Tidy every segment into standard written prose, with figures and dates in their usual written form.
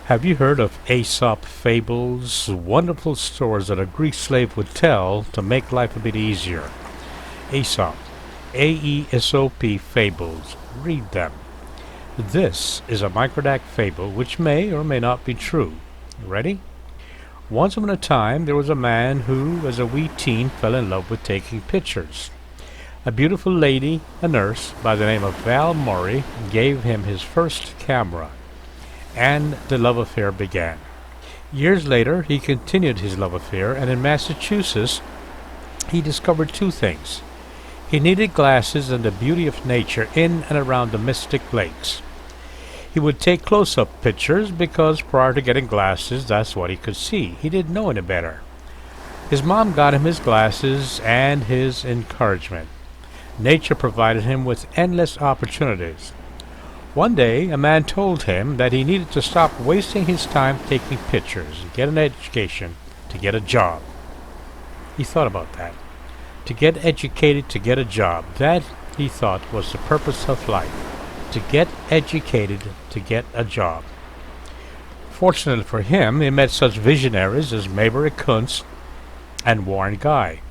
Have you heard of Aesop fables? Wonderful stories that a Greek slave would tell to make life a bit easier. Aesop, A-E-S-O-P fables. Read them. This is a Microdac fable which may or may not be true. Ready? Once upon a time there was a man who, as a wee teen, fell in love with taking pictures. A beautiful lady, a nurse by the name of Val Murray, gave him his first camera, and the love affair began. Years later, he continued his love affair, and in Massachusetts, he discovered two things. He needed glasses and the beauty of nature in and around the Mystic Lakes. He would take close-up pictures because prior to getting glasses, that's what he could see. He didn't know any better. His mom got him his glasses and his encouragement. Nature provided him with endless opportunities. One day, a man told him that he needed to stop wasting his time taking pictures and get an education to get a job. He thought about that. To get educated, to get a job. That, he thought, was the purpose of life. To get educated, to get a job. Fortunately for him, he met such visionaries as Maybury Kuntz and Warren Guy,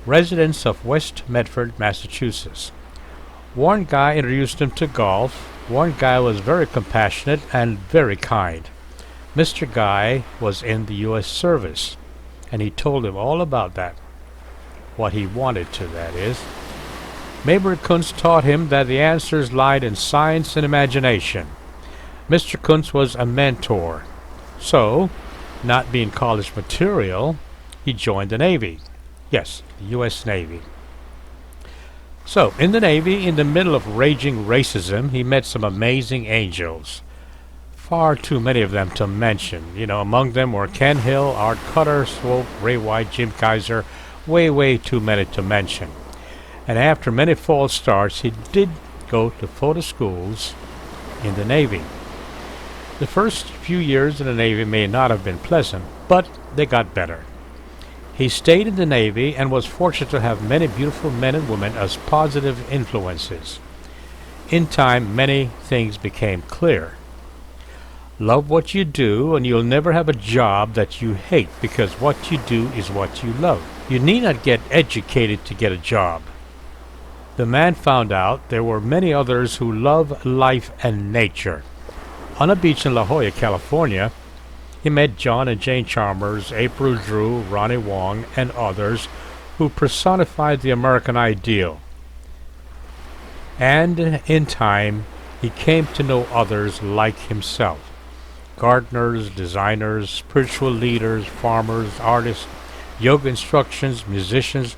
residents of West Medford, Massachusetts. Warren Guy introduced him to golf. Warren Guy was very compassionate and very kind. Mr. Guy was in the U.S. service, and he told him all about that. What he wanted to, that is. Maybury Kuntz taught him that the answers lied in science and imagination. Mr. Kuntz was a mentor. So, not being college material, he joined the Navy. Yes, the U.S. Navy. So, in the Navy, in the middle of raging racism, he met some amazing angels. Far too many of them to mention. Among them were Ken Hill, Art Cutter, Swope, Ray White, Jim Kaiser. Way too many to mention. And after many false starts, he did go to photo schools in the Navy. The first few years in the Navy may not have been pleasant, but they got better. He stayed in the Navy and was fortunate to have many beautiful men and women as positive influences. In time, many things became clear. Love what you do, and you'll never have a job that you hate, because what you do is what you love. You need not get educated to get a job. The man found out there were many others who love life and nature. On a beach in La Jolla, California, he met John and Jane Chalmers, April Drew, Ronnie Wong, and others who personified the American ideal. And in time, he came to know others like himself. Gardeners, designers, spiritual leaders, farmers, artists, yoga instructions, musicians,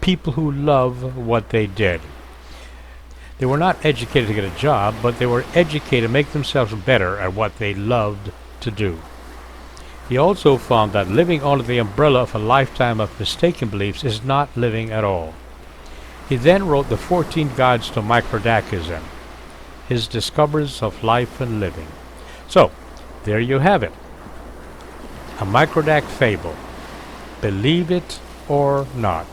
people who love what they did. They were not educated to get a job, but they were educated to make themselves better at what they loved to do. He also found that living under the umbrella of a lifetime of mistaken beliefs is not living at all. He then wrote the 14 Guides to Microdacism, his discoveries of life and living. So, there you have it. A Microdac fable. Believe it or not.